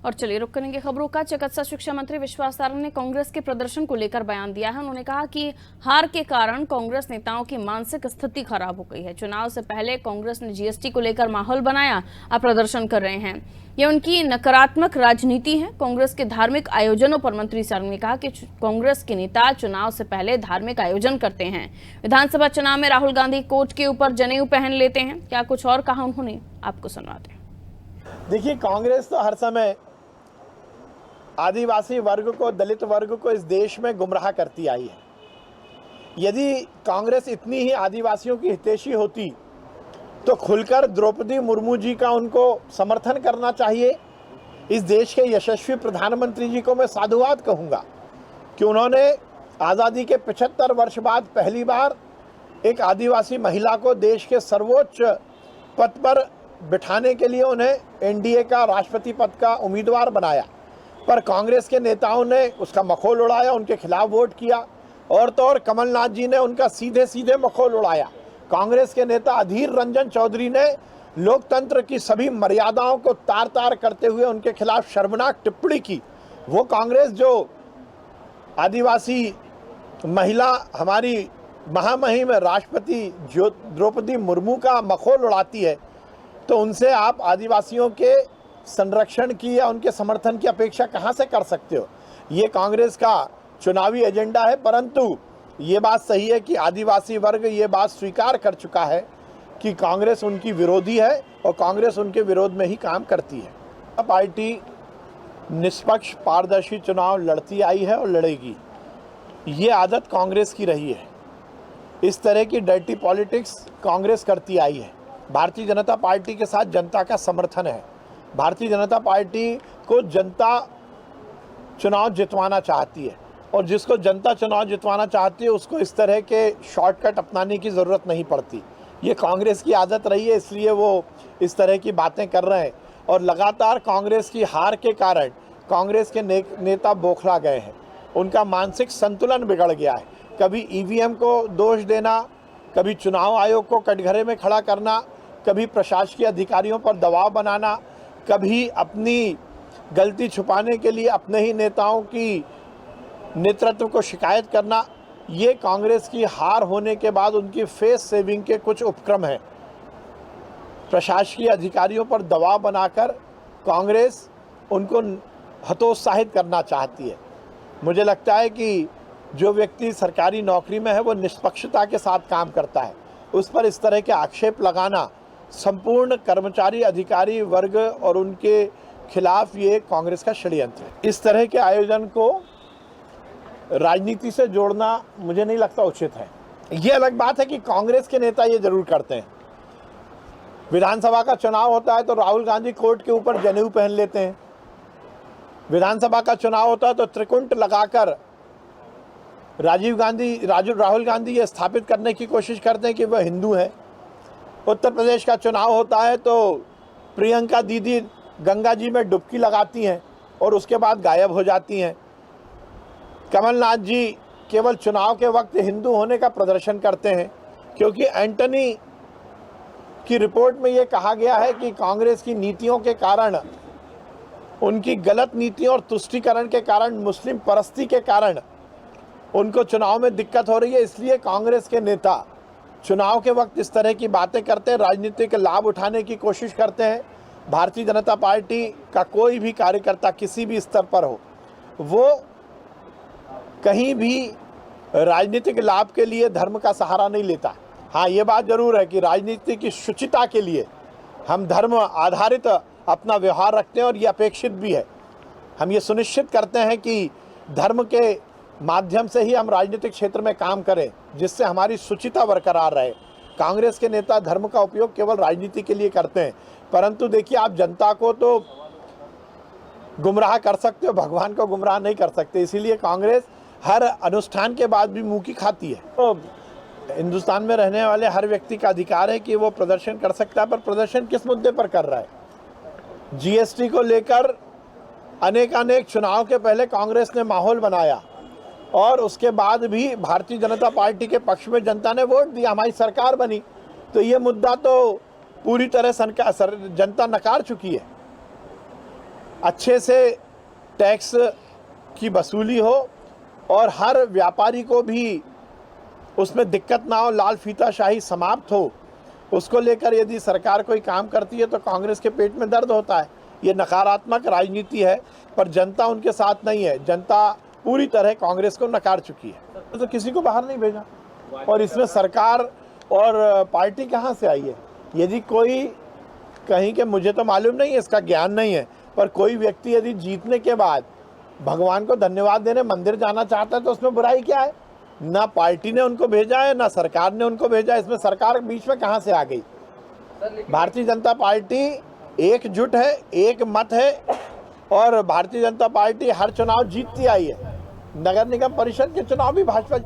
और चलिए रुक करेंगे खबरों का। चिकित्सा शिक्षा मंत्री विश्वास सारंग ने कांग्रेस के प्रदर्शन को लेकर बयान दिया है। उन्होंने कहा कि हार के कारण कांग्रेस नेताओं की मानसिक स्थिति खराब हो गई है। चुनाव से पहले कांग्रेस ने जीएसटी को लेकर माहौल बनाया, अब प्रदर्शन कर रहे हैं। ये उनकी नकारात्मक राजनीति है। कांग्रेस के धार्मिक आयोजनों पर मंत्री सारंग ने कहा कि कांग्रेस के नेता चुनाव से पहले धार्मिक आयोजन करते हैं। विधानसभा चुनाव में राहुल गांधी कोट के ऊपर जनेऊ पहन लेते हैं। क्या कुछ और कहा उन्होंने, आपको सुनवाते हैं। देखिए, कांग्रेस तो हर समय आदिवासी वर्ग को, दलित वर्ग को इस देश में गुमराह करती आई है। यदि कांग्रेस इतनी ही आदिवासियों की हितैषी होती तो खुलकर द्रौपदी मुर्मू जी का उनको समर्थन करना चाहिए। इस देश के यशस्वी प्रधानमंत्री जी को मैं साधुवाद कहूँगा कि उन्होंने आज़ादी के 75 वर्ष बाद पहली बार एक आदिवासी महिला को देश के सर्वोच्च पद पर बिठाने के लिए उन्हें एनडीए का राष्ट्रपति पद का उम्मीदवार बनाया। पर कांग्रेस के नेताओं ने उसका मखौल उड़ाया, उनके खिलाफ वोट किया। और तो और कमलनाथ जी ने उनका सीधे सीधे मखौल उड़ाया। कांग्रेस के नेता अधीर रंजन चौधरी ने लोकतंत्र की सभी मर्यादाओं को तार तार करते हुए उनके खिलाफ शर्मनाक टिप्पणी की। वो कांग्रेस जो आदिवासी महिला हमारी महामहिम राष्ट्रपति द्रौपदी मुर्मू का मखौल उड़ाती है, तो उनसे आप आदिवासियों के संरक्षण की या उनके समर्थन की अपेक्षा कहां से कर सकते हो। ये कांग्रेस का चुनावी एजेंडा है। परंतु ये बात सही है कि आदिवासी वर्ग ये बात स्वीकार कर चुका है कि कांग्रेस उनकी विरोधी है और कांग्रेस उनके विरोध में ही काम करती है। पार्टी निष्पक्ष पारदर्शी चुनाव लड़ती आई है और लड़ेगी। ये आदत कांग्रेस की रही है। इस तरह की डर्टी पॉलिटिक्स कांग्रेस करती आई है। भारतीय जनता पार्टी के साथ जनता का समर्थन है। भारतीय जनता पार्टी को जनता चुनाव जितवाना चाहती है और जिसको जनता चुनाव जितवाना चाहती है उसको इस तरह के शॉर्टकट अपनाने की ज़रूरत नहीं पड़ती। ये कांग्रेस की आदत रही है, इसलिए वो इस तरह की बातें कर रहे हैं। और लगातार कांग्रेस की हार के कारण कांग्रेस के नेता बौखला गए हैं। उनका मानसिक संतुलन बिगड़ गया है। कभी ईवीएम को दोष देना, कभी चुनाव आयोग को कटघरे में खड़ा करना, कभी प्रशासकीय अधिकारियों पर दबाव बनाना, कभी अपनी गलती छुपाने के लिए अपने ही नेताओं की नेतृत्व को शिकायत करना। ये कांग्रेस की हार होने के बाद उनकी फेस सेविंग के कुछ उपक्रम हैं। प्रशासकीय अधिकारियों पर दबाव बनाकर कांग्रेस उनको हतोत्साहित करना चाहती है। मुझे लगता है कि जो व्यक्ति सरकारी नौकरी में है वो निष्पक्षता के साथ काम करता है। उस पर इस तरह के आक्षेप लगाना संपूर्ण कर्मचारी अधिकारी वर्ग और उनके खिलाफ ये कांग्रेस का षड्यंत्र है। इस तरह के आयोजन को राजनीति से जोड़ना मुझे नहीं लगता उचित है। ये अलग बात है कि कांग्रेस के नेता ये जरूर करते हैं। विधानसभा का चुनाव होता है तो राहुल गांधी कोर्ट के ऊपर जनेऊ पहन लेते हैं। विधानसभा का चुनाव होता है तो त्रिकुंट लगाकर राहुल गांधी ये स्थापित करने की कोशिश करते हैं कि वह हिंदू हैं। उत्तर प्रदेश का चुनाव होता है तो प्रियंका दीदी गंगा जी में डुबकी लगाती हैं और उसके बाद गायब हो जाती हैं। कमलनाथ जी केवल चुनाव के वक्त हिंदू होने का प्रदर्शन करते हैं, क्योंकि एंटनी की रिपोर्ट में ये कहा गया है कि कांग्रेस की नीतियों के कारण, उनकी गलत नीतियों और तुष्टीकरण के कारण, मुस्लिम परस्ती के कारण उनको चुनाव में दिक्कत हो रही है। इसलिए कांग्रेस के नेता चुनाव के वक्त इस तरह की बातें करते हैं, राजनीतिक लाभ उठाने की कोशिश करते हैं। भारतीय जनता पार्टी का कोई भी कार्यकर्ता किसी भी स्तर पर हो, वो कहीं भी राजनीतिक लाभ के लिए धर्म का सहारा नहीं लेता। हाँ, ये बात जरूर है कि राजनीति की शुचिता के लिए हम धर्म आधारित अपना व्यवहार रखते हैं और ये अपेक्षित भी है। हम ये सुनिश्चित करते हैं कि धर्म के माध्यम से ही हम राजनीतिक क्षेत्र में काम करें, जिससे हमारी शुचिता बरकरार रहे। कांग्रेस के नेता धर्म का उपयोग केवल राजनीति के लिए करते हैं। परंतु देखिए, आप जनता को तो गुमराह कर सकते हो, भगवान को गुमराह नहीं कर सकते। इसीलिए कांग्रेस हर अनुष्ठान के बाद भी मुंह की खाती है। तो हिंदुस्तान में रहने वाले हर व्यक्ति का अधिकार है कि वो प्रदर्शन कर सकता है, पर प्रदर्शन किस मुद्दे पर कर रहा है। जीएसटी को लेकर अनेक चुनाव के पहले कांग्रेस ने माहौल बनाया और उसके बाद भी भारतीय जनता पार्टी के पक्ष में जनता ने वोट दिया, हमारी सरकार बनी। तो ये मुद्दा तो पूरी तरह जनता नकार चुकी है। अच्छे से टैक्स की वसूली हो और हर व्यापारी को भी उसमें दिक्कत ना हो, लाल फीताशाही समाप्त हो, उसको लेकर यदि सरकार कोई काम करती है तो कांग्रेस के पेट में दर्द होता है। ये नकारात्मक राजनीति है, पर जनता उनके साथ नहीं है। जनता पूरी तरह कांग्रेस को नकार चुकी है। तो किसी को बाहर नहीं भेजा, और इसमें सरकार और पार्टी कहाँ से आई है? यदि कोई कहीं के, मुझे तो मालूम नहीं है, इसका ज्ञान नहीं है, पर कोई व्यक्ति यदि जीतने के बाद भगवान को धन्यवाद देने मंदिर जाना चाहता है तो उसमें बुराई क्या है? ना पार्टी ने उनको भेजा है, ना सरकार ने उनको भेजा है। इसमें सरकार बीच में कहाँ से आ गई? भारतीय जनता पार्टी एकजुट है, एक मत है, और भारतीय जनता पार्टी हर चुनाव जीतती आई है। नगर निगम परिषद के चुनाव भी भाजपा